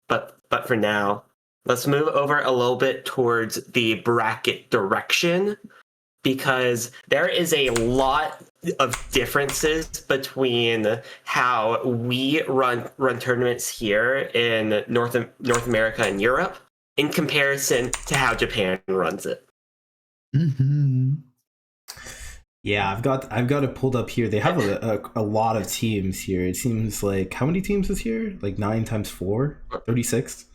but for now, let's move over a little bit towards the bracket direction, because there is a lot of differences between how we run tournaments here in North America and Europe in comparison to how Japan runs it. Mm-hmm. Yeah, I've got it pulled up here. They have a lot of teams here. It seems like, how many teams is here? Like 9 times 4? 36?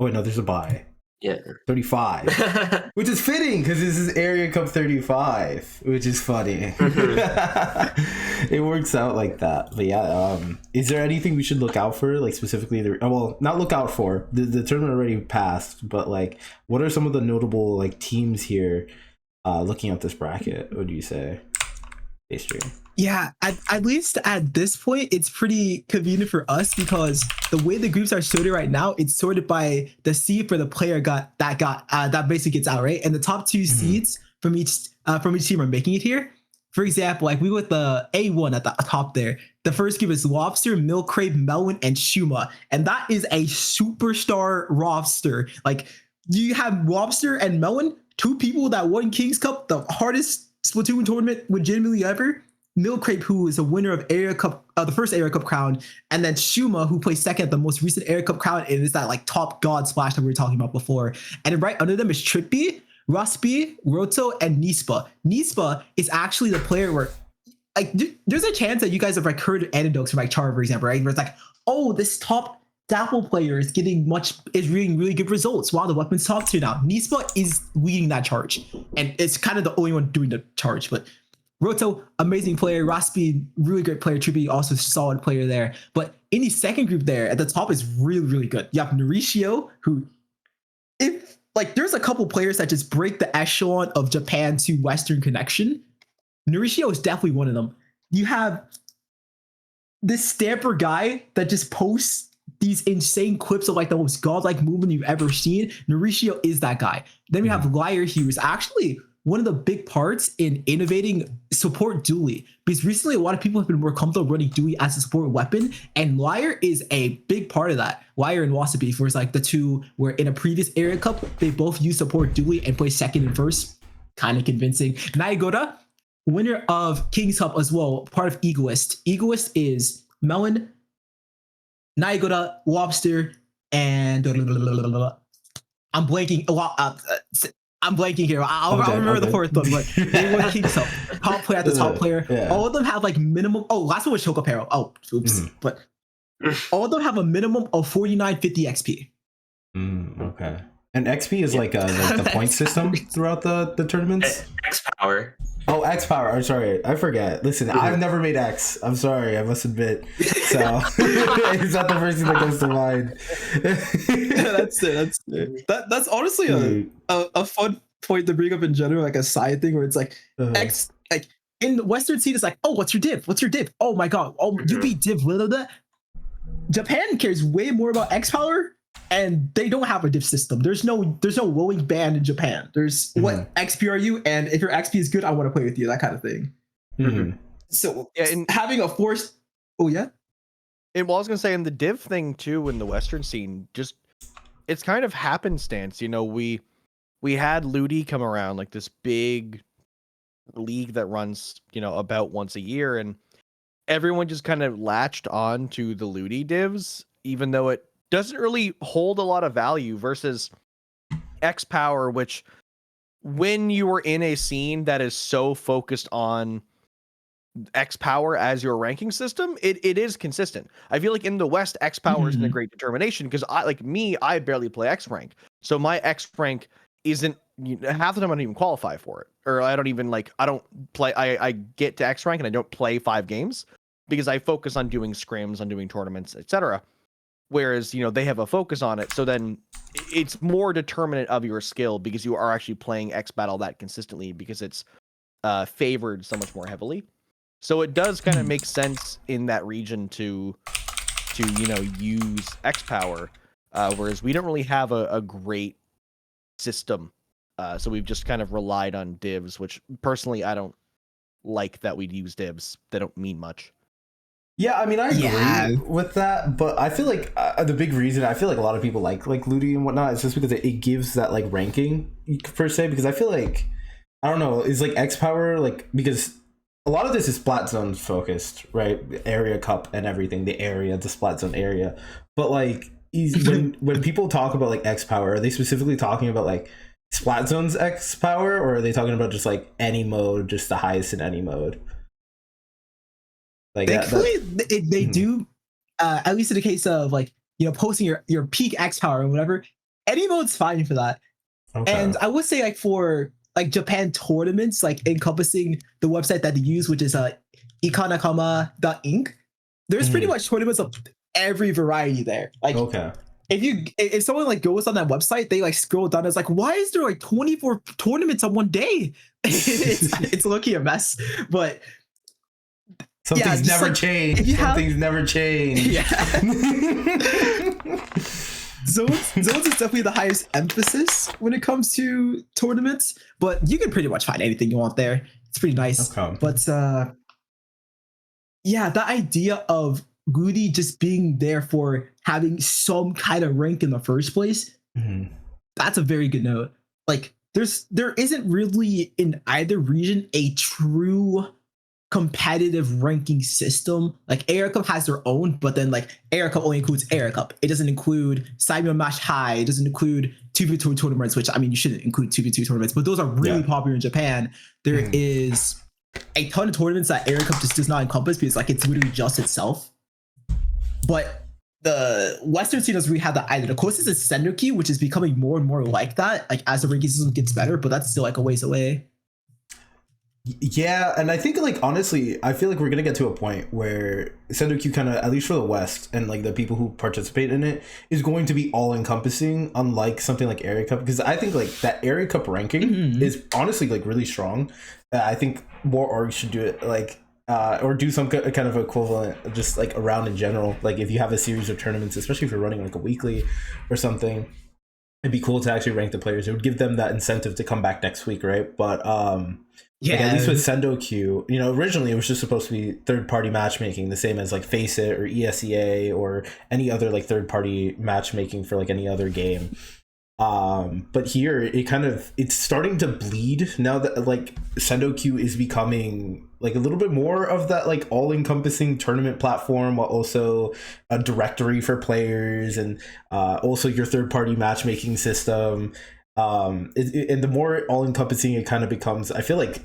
Oh wait, no, there's a bye. Yeah. 35. Which is fitting because this is Area Cup 35, which is funny. It works out like that. But yeah, is there anything we should look out for, like specifically well, not look out for. The tournament already passed, but like what are some of the notable like teams here looking at this bracket? What do you say? Stream. Yeah, at least at this point, it's pretty convenient for us because the way the groups are sorted right now, it's sorted by the seed for the player that basically gets out, right? And the top 2 seeds from each team are making it here. For example, like we with the A1 at the top there, the first group is Lobster, Milk Crave, Melon, and Shuma, and that is a superstar roster. Like you have Lobster and Melon, 2 people that won King's Cup, the hardest Splatoon tournament legitimately ever. Milk Crate, who is a winner of Area Cup, the first Area Cup crown, and then Shuma, who placed second at the most recent Area Cup crown, and is that like top god splash that we were talking about before. And then right under them is Trippy, Rusby, Roto, and Nispa. Nispa is actually the player where, like, there's a chance that you guys have like heard anecdotes from like Char, for example, right? Where it's like, oh, this top Dapple player is getting really good results. Wow, the weapon's top 2 now. Nispa is leading that charge, and it's kind of the only one doing the charge. But Roto, amazing player. Raspi, really great player. Trippy, also solid player there. But in the second group there, at the top is really good. You have Norishio, who, if like, there's a couple players that just break the echelon of Japan to Western connection. Norishio is definitely one of them. You have this Stamper guy that just posts these insane clips of like the most godlike movement you've ever seen. Norishio is that guy. Then we have Liar, who is actually one of the big parts in innovating support dually, because recently a lot of people have been more comfortable running dually as a support weapon, and Liar is a big part of that. Liar and Wasabi, whereas like the 2 were in a previous Area Cup, they both used support dually and placed second and first. Kind of convincing. Naigoda, winner of King's Cup as well, part of Egoist. Egoist is Melon, Naigoda, Lobster, and I'm blanking a lot. I'm blanking here. I'll remember the 4th one, but they won King's Cup. Top player at the top player. Yeah. All of them have like minimum. Oh, last one was Chocopero. Oh, oops. But all of them have a minimum of 4950 XP. Okay. And XP is like the point system throughout the tournaments? X Power. Oh, X Power. I'm sorry. I forget. Listen, I've never made X. I'm sorry. I must admit. So it's not the first thing that comes to mind. Yeah, that's it. That's honestly a fun point to bring up in general, like a side thing where it's like X, like in the Western scene, it's like, oh, what's your div? What's your div? Oh my god. Oh, you beat div. Blah, blah, blah. Japan cares way more about X Power. And they don't have a div system. There's no rolling ban in Japan. There's what XP are you, and if your XP is good, I want to play with you. That kind of thing. So yeah, and having a forced. Oh yeah. And well, I was gonna say in the div thing too, in the Western scene, just it's kind of happenstance. You know, we had Ludi come around, like this big league that runs, you know, about once a year, and everyone just kind of latched on to the Ludi divs, even though it doesn't really hold a lot of value versus X Power, which when you are in a scene that is so focused on X Power as your ranking system, it is consistent. I feel like in the West, X Power isn't a great determination because I barely play X rank. So my X rank isn't, half the time I don't even qualify for it. Or I get to X rank and I don't play 5 games because I focus on doing scrims, on doing tournaments, etc. Whereas, they have a focus on it. So then it's more determinant of your skill because you are actually playing X Battle that consistently because it's favored so much more heavily. So it does kind of make sense in that region to use X Power, whereas we don't really have a great system. So we've just kind of relied on divs, which personally I don't like that we'd use divs. They don't mean much. Yeah, I mean, I agree Yeah. with that, but I feel like the big reason I feel like a lot of people like Ludi and whatnot is just because it gives that like ranking per se. Because I feel like I don't know, is like X Power like because a lot of this is Splat Zone focused, right? Area Cup and everything, the Splat Zone area. But like, when people talk about like X Power, are they specifically talking about like Splat Zone's X Power, or are they talking about just like any mode, just the highest in any mode? Like Thankfully, they Mhm. do, at least in the case of like, posting your peak X power or whatever, any mode's fine for that. Okay. And I would say like for like Japan tournaments, like encompassing the website that they use, which is ikanakama.inc, there's pretty Mhm. much tournaments of every variety there. Like Okay. if someone like goes on that website, they like scroll down, it's like, why is there like 24 tournaments on one day? It's looking a mess. But Some yeah, things just never like change. if you Some have things never change. yeah. Zones is definitely the highest emphasis when it comes to tournaments, but you can pretty much find anything you want there. It's pretty nice. Okay. But yeah, the idea of Goody just being there for having some kind of rank in the first place, Mhm. that's a very good note. Like there isn't really in either region a true competitive ranking system. Like Air Cup has their own, but then like Air Cup only includes Air Cup. It doesn't include Cyber Match High. It doesn't include 2v2 tournaments, which I mean you shouldn't include 2v2 tournaments, but those are really popular in Japan. There is a ton of tournaments that Air Cup just does not encompass because like it's literally just itself. But the Western scene doesn't really have that either. The closest is Sendoki, which is becoming more and more like that, like as the ranking system gets better, but that's still like a ways away. Yeah, and I think like honestly, I feel like we're gonna get to a point where Sendoku kind of, at least for the West and like the people who participate in it, is going to be all encompassing, unlike something like Area Cup. Because I think like that Area Cup ranking is honestly like really strong. I think more orgs should do it like or do some kind of equivalent, just like around in general. Like if you have a series of tournaments, especially if you're running like a weekly or something, it'd be cool to actually rank the players. It would give them that incentive to come back next week, right? But like at least with Sendoku, originally it was just supposed to be third-party matchmaking, the same as like Face It or ESEA or any other like third-party matchmaking for like any other game. But here it's starting to bleed now that like Sendoku is becoming like a little bit more of that like all-encompassing tournament platform, while also a directory for players and also your third-party matchmaking system. And the more all-encompassing it kind of becomes, I feel like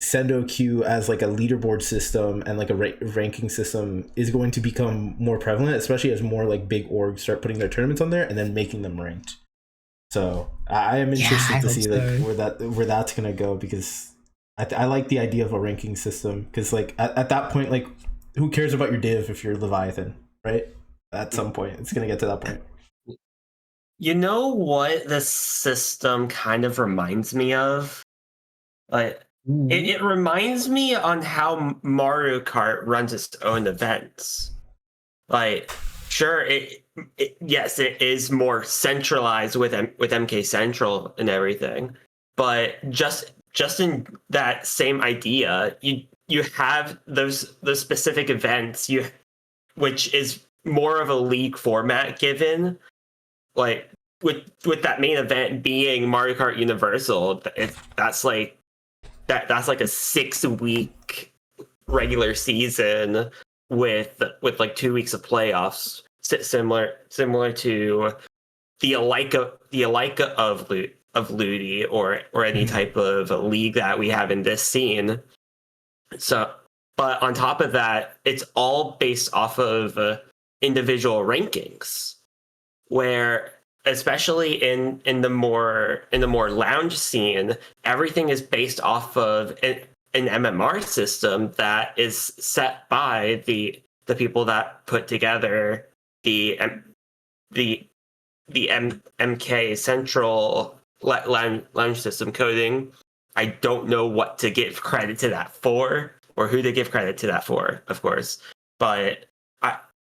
Sendoku as like a leaderboard system and like a ranking system is going to become more prevalent, especially as more like big orgs start putting their tournaments on there and then making them ranked. So I am interested to see like where that's gonna go, because I like the idea of a ranking system, because like at that point, like who cares about your div if you're Leviathan, right? At some point it's gonna get to that point. You know what this system kind of reminds me of? Like it reminds me on how Mario Kart runs its own events. Like, sure, yes, it is more centralized with MK Central and everything, but just in that same idea, you have those specific events, which is more of a league format given, like with that main event being Mario Kart Universal. That's like a 6-week regular season with like 2 weeks of playoffs, similar to the Alika of Ludi or any type of league that we have in this scene. So, but on top of that, it's all based off of individual rankings, where especially in the more lounge scene, everything is based off of an MMR system that is set by the people that put together the MK Central lounge system coding. I don't know what to give credit to that for, or who to give credit to that for, of course, but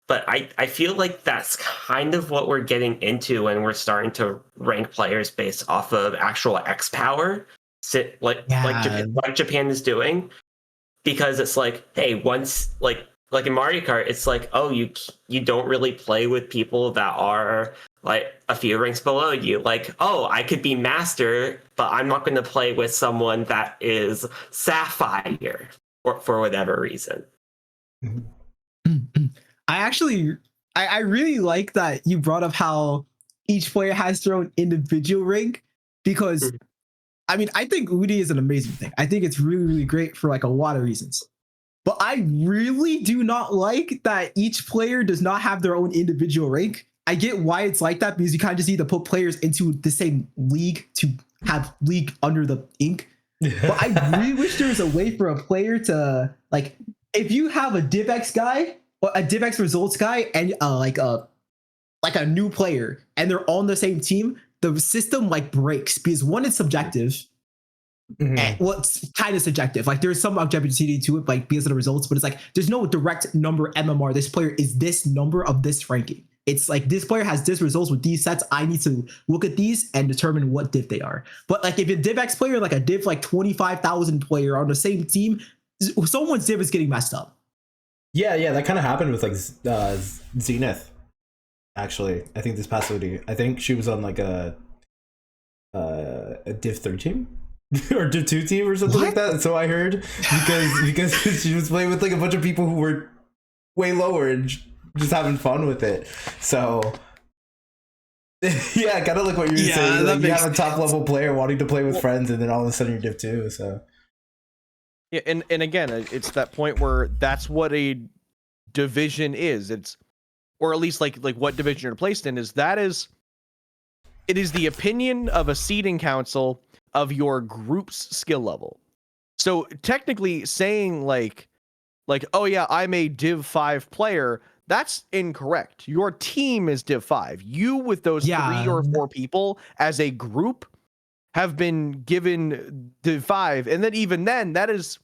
I feel like that's kind of what we're getting into when we're starting to rank players based off of actual X power, like Japan is doing, because it's like, hey, once like like in Mario Kart, it's like, oh, you don't really play with people that are like a few ranks below you. Like, oh, I could be master, but I'm not going to play with someone that is sapphire for whatever reason. I actually, I really like that you brought up how each player has their own individual rank because, I mean, I think Udi is an amazing thing. I think it's really, really great for like a lot of reasons. But I really do not like that each player does not have their own individual rank. I get why it's like that because you kind of just need to put players into the same league to have league under the ink. But I really wish there was a way for a player to like, if you have a DivX guy or a DivX results guy and like a new player and they're all on the same team, the system like breaks because one is subjective. And well, it's kind of subjective. Like there's some objectivity to it, like because of the results, but it's like there's no direct number MMR. This player is this number of this ranking. It's like this player has this results with these sets. I need to look at these and determine what div they are. But like if a DivX player, like a div like 25,000 player on the same team, someone's div is getting messed up. Yeah, that kind of happened with like Zenith. Actually, I think this past OD, I think she was on like a Div 3 team or Div 2 team or something like that. So I heard because she was playing with like a bunch of people who were way lower and just having fun with it. So yeah, kind of like what you're saying. Like you have a top level player wanting to play with friends, and then all of a sudden you're Div 2. So yeah, and again, it's that point where that's what a division is. It's, or at least like what division you're placed in is. It is the opinion of a seeding council of your group's skill level. So technically saying like, oh yeah, I'm a Div 5 player, that's incorrect. Your team is Div 5. You with those 3 or 4 people as a group have been given Div 5. And then even then, that is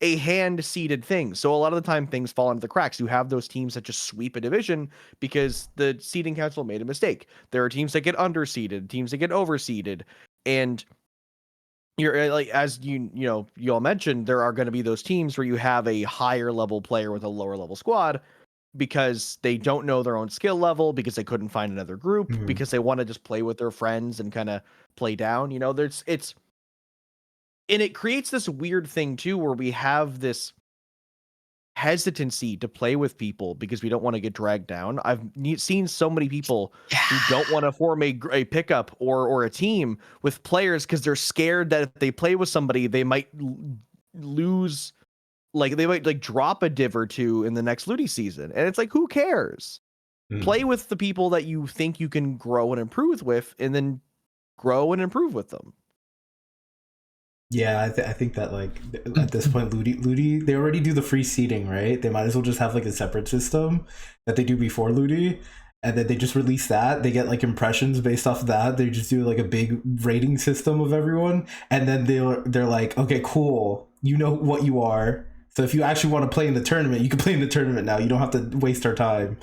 a hand-seeded thing. So a lot of the time things fall into the cracks. You have those teams that just sweep a division because the seeding council made a mistake. There are teams that get underseeded, teams that get overseeded, and you're like, as you all mentioned, there are going to be those teams where you have a higher level player with a lower level squad because they don't know their own skill level, because they couldn't find another group, because they want to just play with their friends and kind of play down. And it creates this weird thing too, where we have this hesitancy to play with people because we don't want to get dragged down. I've seen so many people who don't want to form a pickup or a team with players because they're scared that if they play with somebody, they might lose, like they might like drop a div or two in the next Ludi season. And it's like, who cares? Play with the people that you think you can grow and improve with, and then grow and improve with them. Yeah, I think that like at this point, Ludi, they already do the free seeding, right? They might as well just have like a separate system that they do before Ludi, and then they just release that. They get like impressions based off of that. They just do like a big rating system of everyone, and then they're like, okay, cool, you know what you are. So if you actually want to play in the tournament, you can play in the tournament now. You don't have to waste our time.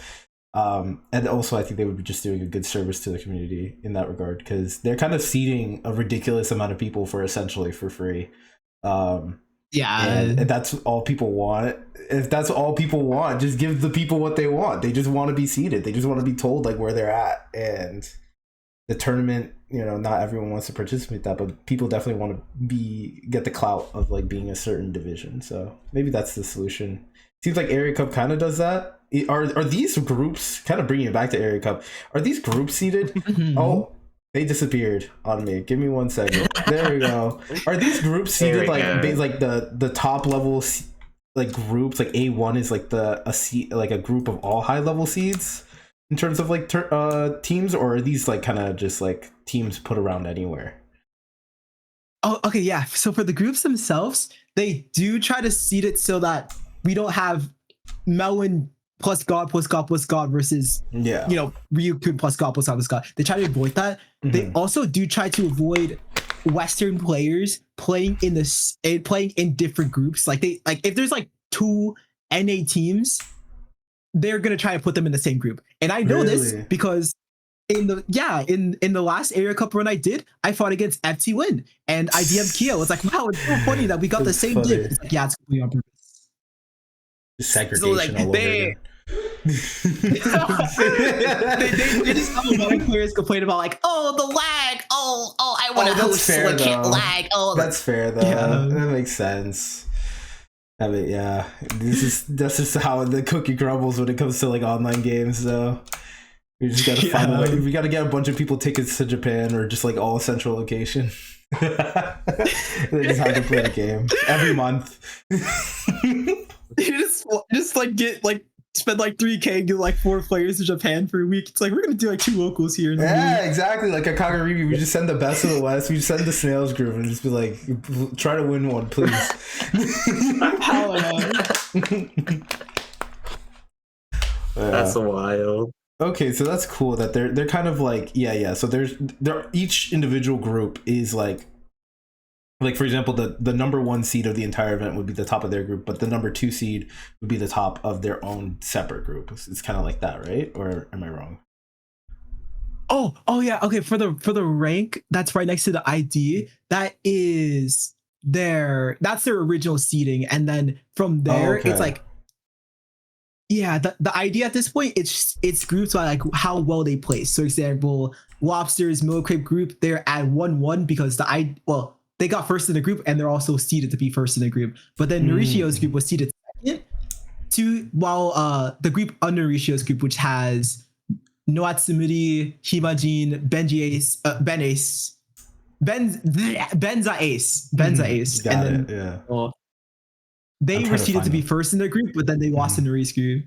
And also, I think they would be just doing a good service to the community in that regard, because they're kind of seeding a ridiculous amount of people for essentially for free. And that's all people want. If that's all people want, just give the people what they want. They just want to be seeded. They just want to be told like where they're at. And the tournament, not everyone wants to participate in that, but people definitely want to get the clout of like being a certain division. So maybe that's the solution. Seems like Area Cup kind of does that. Are these groups, kind of bringing it back to Area Cup, are these groups seeded? Oh, they disappeared on me. Give me 1 second. There we go. Are these groups seeded like the top level like groups? Like A1 is like a group of all high level seeds in terms of like teams, or are these like kind of just like teams put around anywhere? Oh, okay, yeah. So for the groups themselves, they do try to seed it so that we don't have Melon plus God versus Ryukun plus God. They try to avoid that. They also do try to avoid Western players playing in different groups. Like if there's like 2 NA teams, they're gonna try to put them in the same group. And I know this because in the last Area Cup run I did, I fought against FT Win and I DM'd Kia. It's like, wow, it's so funny that we got the same div. It's like, yeah, it's completely on purpose. Segregation all over again. they just have a lot of players complain about like, oh, the lag. Oh, I want to host, so I can't lag. Oh, that's fair though. Yeah. That makes sense. I mean, yeah, that's just how the cookie crumbles when it comes to like online games. So we just gotta find a way. We gotta get a bunch of people tickets to Japan or just like all central location. They just have to play the game every month. You just like get like spend like $3,000 and get like 4 players to Japan for a week. It's like we're gonna do like 2 locals here. Yeah, exactly. Like at Kagaribi, we just send the best of the West. We just send the snails group and just be like, try to win one, please. That's wild. Okay, so that's cool that they're kind of like So each individual group is like for example, the number 1 seed of the entire event would be the top of their group, but the number 2 seed would be the top of their own separate group. It's kind of like that, right? Or am I wrong? Oh yeah. Okay, for the rank that's right next to the ID, that's their original seeding, and then from there it's like. Yeah, the idea at this point, it's grouped by like how well they play. So, for example, Lobster's Milk Crate group, they're at 1-1 because they got first in the group and they're also seeded to be first in the group. But then Mauricio's group was seeded second, while the group under Mauricio's group, which has Noatsumuri, Himajin, Benza Ace, and then they were seeded to be first in their group, but then they lost in the race group.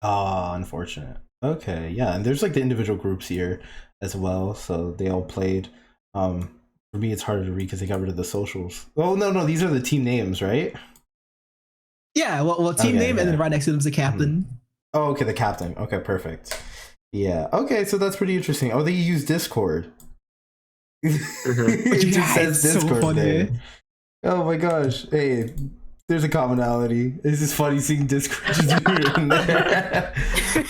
Unfortunate. Okay, yeah, and there's like the individual groups here as well, so they all played. For me, it's harder to read because they got rid of the socials. Oh no, these are the team names, right? Yeah, well, team name, and then right next to them is the captain. Oh, okay, the captain. Okay, perfect. Yeah. Okay, so that's pretty interesting. Oh, they use Discord. It just says Discord so there. Oh my gosh! Hey. There's a commonality. It's just funny seeing Discord just written there.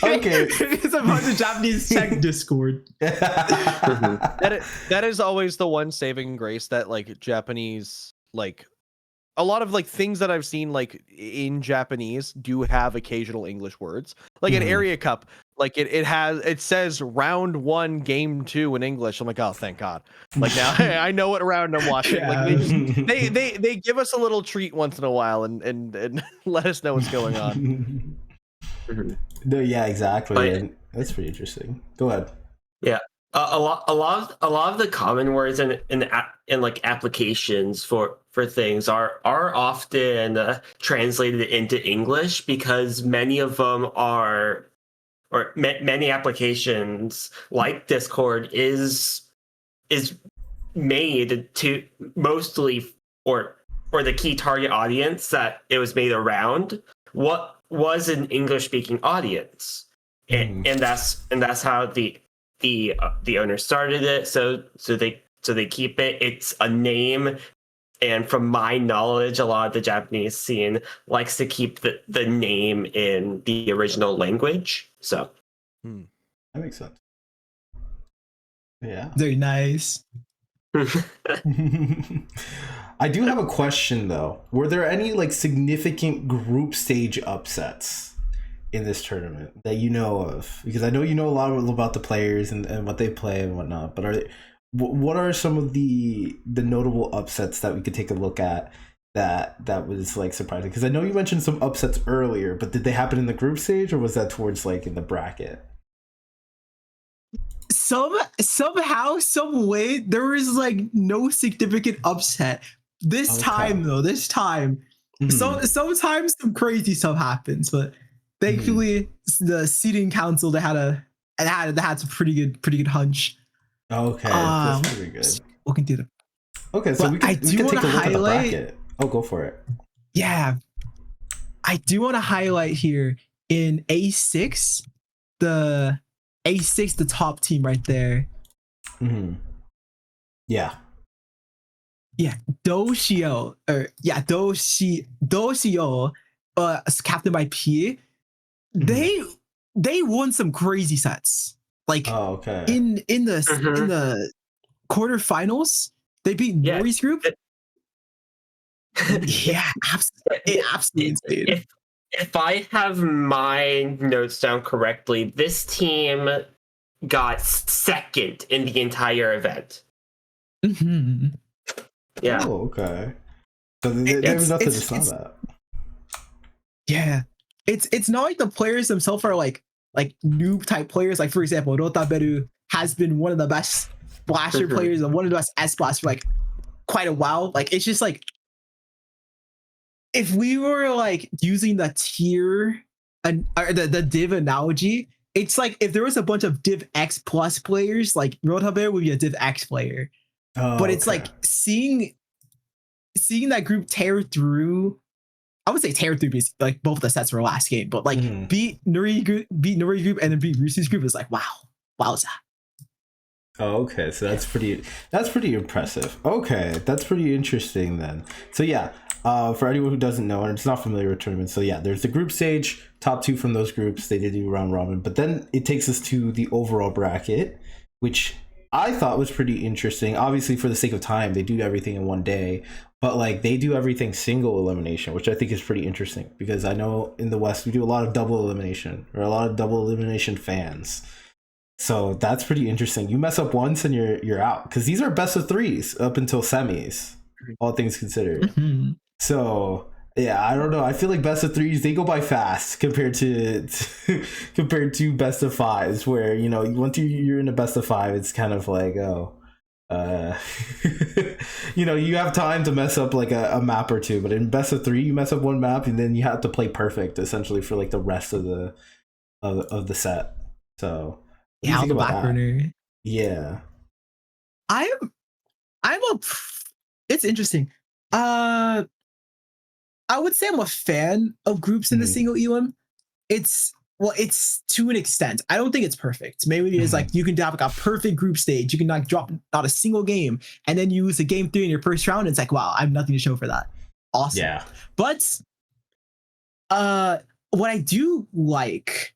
Okay. It's a bunch of Japanese tech Discord. That is always the one saving grace that like Japanese, like a lot of like things that I've seen like in Japanese do have occasional English words. Like an Area Cup, like it says round 1, game 2 in English. I'm like, oh, thank God. Like now I know what round I'm watching. Yeah. Like they give us a little treat once in a while and let us know what's going on. No, yeah, exactly. That's pretty interesting. Go ahead. Yeah. A lot of the common words in like applications for things are often translated into English because many of them are, or many applications like Discord is made to mostly or the key target audience that it was made around what was an English speaking audience, and that's how the owner started it, so they keep it. It's a name, and from my knowledge, a lot of the Japanese scene likes to keep the name in the original language. So that makes sense. Yeah, very nice. I do have a question though. Were there any like significant group stage upsets in this tournament that you know of? Because I know you know a lot about the players and what they play and whatnot, but what are some of the notable upsets that we could take a look at that was like surprising? Because I know you mentioned some upsets earlier, but did they happen in the group stage or was that towards like in the bracket? Somehow, some way, there was like no significant upset this time though. Sometimes some crazy stuff happens, but thankfully the seating council they had some pretty good hunch. Okay, that's pretty good. Looking through them. Okay, so we can take a look at the bracket. Oh, go for it. Yeah, I do want to highlight here in A6 the top team right there. Yeah. Doshio, captain by P. They won some crazy sets. Like in the quarterfinals, they beat Nori's group. Yeah, absolutely insane. if I have my notes down correctly, this team got second in the entire event. Mhm. Yeah. Oh, okay. So there was nothing to stop that. Yeah, it's not like the players themselves are like noob type players. Like for example, Rotaberu has been one of the best Splasher players and one of the best S-Splash for like quite a while. Like it's just like if we were like using the tier and the div analogy, it's like if there was a bunch of div X plus players, like Rotaberu would be a div X player. Oh, But it's okay. like seeing that group tear through. I would say tear through because like both the sets were last game, but like beat Nuri group, and then beat Rusu's group is like wowza. Oh, okay, so that's pretty impressive. Okay, that's pretty interesting then. So yeah, for anyone who doesn't know and it's not familiar with tournaments, so yeah, there's the group stage, top 2 from those groups, they did do round robin, but then it takes us to the overall bracket, which I thought was pretty interesting. Obviously, for the sake of time, they do everything in one day, but like they do everything single elimination, which I think is pretty interesting because I know in the West we do a lot of double elimination or a lot of double elimination fans. So that's pretty interesting. You mess up once and you're out because these are best of 3s up until semis, all things considered. So yeah, I don't know. I feel like best of 3s they go by fast compared to compared to best of 5s, where once you're in a best of 5, it's kind of like you have time to mess up like a map or two, but in best of 3 you mess up one map and then you have to play perfect essentially for like the rest of the set. So Yeah, on the back burner. Yeah. It's interesting. I would say I'm a fan of groups in the single elim. It's to an extent. I don't think it's perfect. Maybe it's like you can have like a perfect group stage. You can like drop not a single game, and then you lose a game 3 in your first round. It's like, wow, I have nothing to show for that. Awesome. Yeah. But what I do like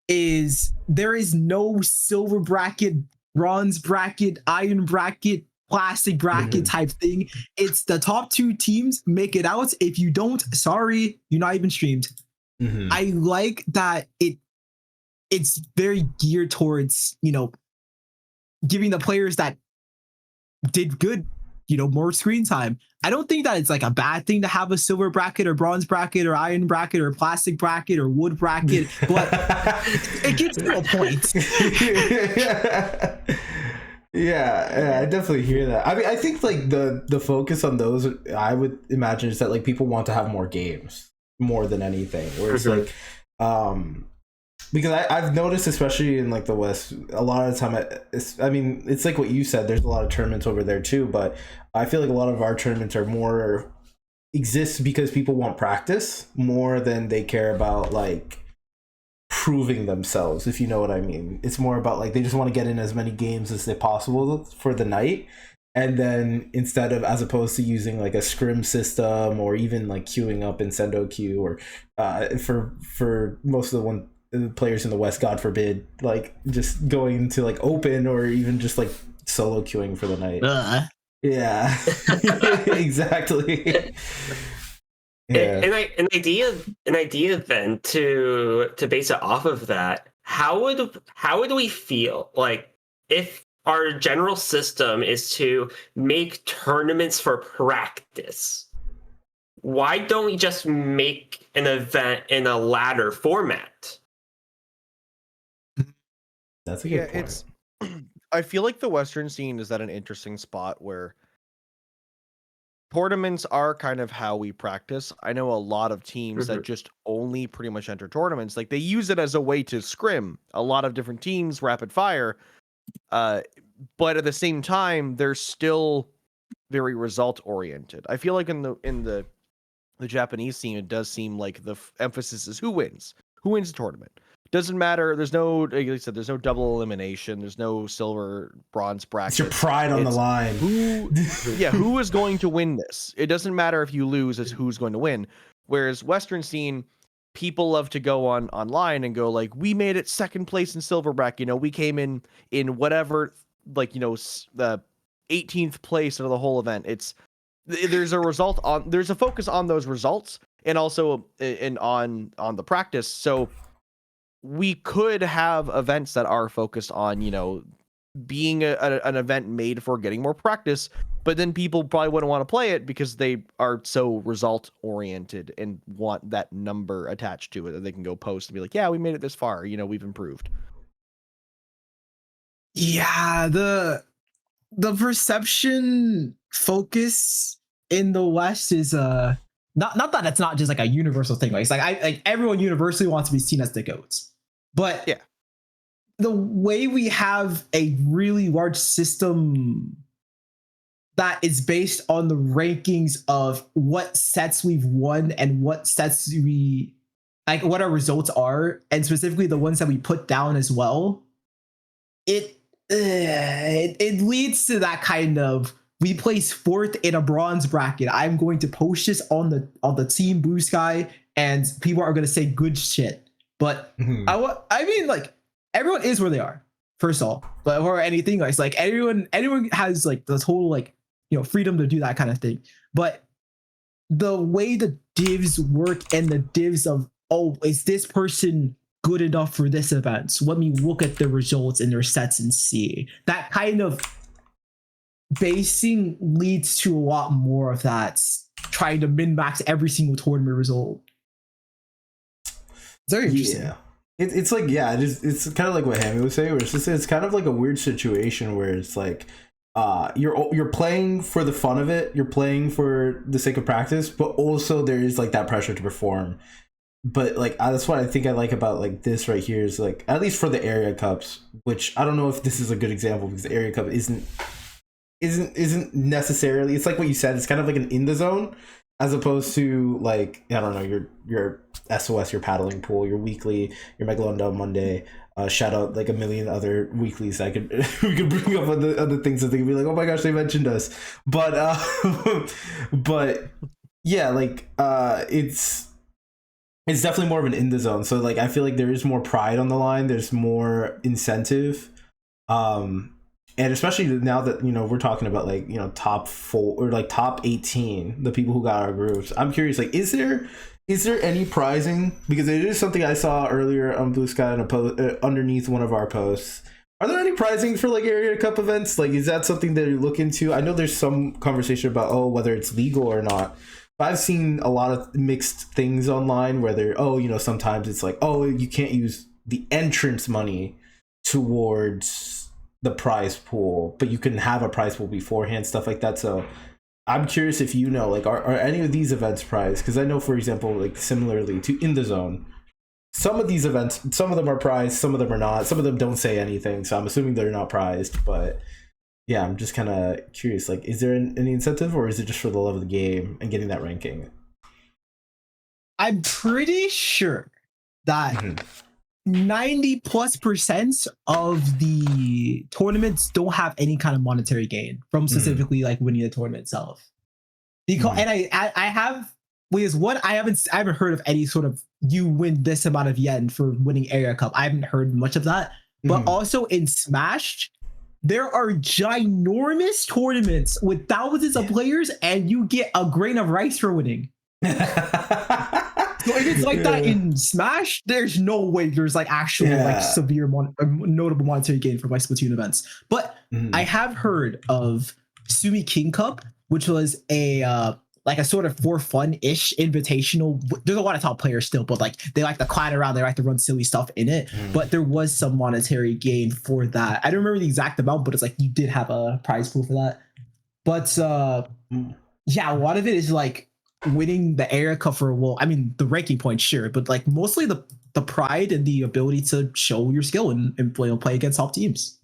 is there is no silver bracket, bronze bracket, iron bracket, plastic bracket type thing. It's the top 2 teams make it out. If you don't, sorry, you're not even streamed. I like that it's very geared towards, giving the players that did good, more screen time. I don't think that it's like a bad thing to have a silver bracket or bronze bracket or iron bracket or plastic bracket or wood bracket, but it gets to a point. Yeah, I definitely hear that. I mean, I think like the focus on those, I would imagine, is that like people want to have more games more than anything. Where it's like, because I've noticed, especially in like the West, a lot of the time, it's like what you said. There's a lot of tournaments over there too, but I feel like a lot of our tournaments are more exist because people want practice more than they care about like proving themselves, if you know what I mean. It's more about like they just want to get in as many games as they possible for the night, and then as opposed to using like a scrim system or even like queuing up in sendo queue or for most of the players in the West, God forbid, like just going to like open or even just like solo queuing for the night. Yeah. Exactly. Yeah. An idea then to base it off of that, how would we feel like if our general system is to make tournaments for practice? Why don't we just make an event in a ladder format? That's a good point. I feel like the Western scene is at an interesting spot where tournaments are kind of how we practice. I know a lot of teams that just only pretty much enter tournaments. Like they use it as a way to scrim. A lot of different teams, rapid fire. But at the same time, they're still very result oriented. I feel like in the Japanese scene, it does seem like the emphasis is who wins the tournament. Doesn't matter. There's no, like I said, there's no double elimination. There's no silver, bronze bracket. It's your pride on the line. Who is going to win this? It doesn't matter if you lose, it's who's going to win. Whereas Western scene, people love to go online and go like, we made it second place in silver bracket. We came in whatever, like, the 18th place of the whole event. There's a focus on those results and also on the practice. So we could have events that are focused on, being an event made for getting more practice, but then people probably wouldn't want to play it because they are so result oriented and want that number attached to it that they can go post and be like, yeah, we made it this far, we've improved. Yeah, the perception focus in the West is not that it's not just like a universal thing. Like it's like everyone universally wants to be seen as the GOATs. But yeah, the way we have a really large system that is based on the rankings of what sets we've won and what sets we like what our results are, and specifically the ones that we put down as well, it leads to that kind of, we place fourth in a bronze bracket, I'm going to post this on the Team Blue Sky and people are going to say good shit. But I mean, like, everyone is where they are, first of all, but or anything like, it's like everyone has like the total like, freedom to do that kind of thing. But the way the divs work and the divs of, oh, is this person good enough for this event? So let me look at the results in their sets and see. That kind of basing leads to a lot more of that, trying to min-max every single tournament result. It's very interesting. Yeah. It's like, yeah, it's kind of like what Hammy was saying, where it's kind of like a weird situation where it's like, you're playing for the fun of it, you're playing for the sake of practice, but also there is like that pressure to perform. But like that's what I think I like about like this right here is like, at least for the area cups, which I don't know if this is a good example because the area cup isn't necessarily, it's like what you said, it's kind of like an in the zone as opposed to like, I don't know, your SOS, your paddling pool, your weekly, your Megalodon Monday. Shout out like a million other weeklies we could bring up other things that they could be like, oh my gosh, they mentioned us. But but yeah, like it's definitely more of an in the zone. So like I feel like there is more pride on the line, there's more incentive. And especially now that, we're talking about like, top 4 or like top 18, the people who got our groups. I'm curious, like, is there any prizing? Because it is something I saw earlier on Blue Sky in a post underneath one of our posts. Are there any prizing for like area cup events? Like, is that something that you look into? I know there's some conversation about, whether it's legal or not. But I've seen a lot of mixed things online where they're, sometimes it's like, you can't use the entrance money towards the prize pool, but you can have a prize pool beforehand, stuff like that. So I'm curious if like, are any of these events prized? Because I know, for example, like similarly to In the Zone, some of these events, some of them are prized, some of them are not, some of them don't say anything, so I'm assuming they're not prized. But yeah, I'm just kind of curious, like, is there any incentive, or is it just for the love of the game and getting that ranking? I'm pretty sure that 90+% of the tournaments don't have any kind of monetary gain from specifically like winning the tournament itself. Because and I have, because one, I haven't heard of any sort of you win this amount of yen for winning area cup. I haven't heard much of that. But also in Smash, there are ginormous tournaments with thousands of players, and you get a grain of rice for winning. So if it's like that in Smash, there's no way there's like actual like severe notable monetary gain for my Splatoon events. But I have heard of Sumi King Cup, which was a like a sort of for fun-ish invitational. There's a lot of top players still, but like they like to clown around, they like to run silly stuff in it. But there was some monetary gain for that. I don't remember the exact amount, but it's like you did have a prize pool for that. But yeah, a lot of it is like winning the area cup for, well, I mean the ranking points, sure, but like mostly the pride and the ability to show your skill and play against top teams.